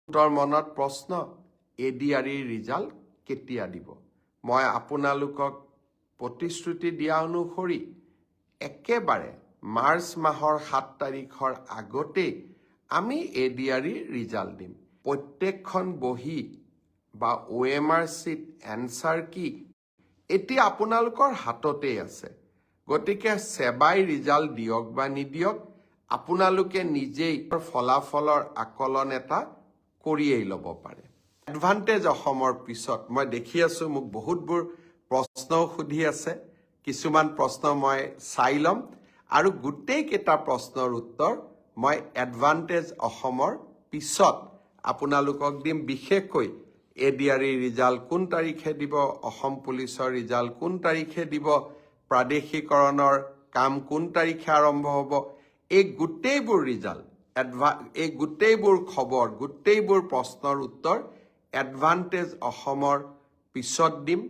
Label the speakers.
Speaker 1: তোৰ মনত প্ৰশ্ন এডিআৰিৰ ৰিজাল্ট কেতিয়া দিব মই আপোনালোকক প্ৰতিশ্ৰুতি দিয়া অনুসৰি একেবাৰে মাৰ্চ মাহৰ 7 তাৰিখৰ আগতে আমি এডিআৰিৰ ৰিজাল্ট দিম প্ৰত্যেকখন বহি বা OMR চিট এনসাৰ কি এতিয়া আপোনালোকৰ হাততে আছে গতিকে সেবাই ৰিজাল্ট দিয়ক বা নিদিয়ক আপোনালোকে নিজেই ফলাফলৰ আকলন এটা কৰিয়েই ল'ব পাৰে এডভান্টেজ অসমৰ পিছত মই দেখি আছো মোক বহুতবোৰ প্ৰশ্ন সুধি আছে কিছুমান প্ৰশ্ন মই চাই লম আৰু গোটেই কেইটা প্ৰশ্নৰ উত্তৰ মই এডভান্টেজ অসমৰ পিছত আপোনালোকক দিম বিশেষকৈ এডিআৰি ৰিজাল্ট কোন তাৰিখে দিব অসম পুলিচৰ ৰিজাল্ট কোন তাৰিখে দিব প্ৰাদেশিকৰণৰ কাম কোন তাৰিখে আৰম্ভ হ'ব এই গোটেইবোৰ ৰিজাল্ট এই গোটেইবোৰ খবৰ গোটেইবোৰ প্ৰশ্নৰ উত্তৰ এডভান্টেজ অসমৰ পিছত দিম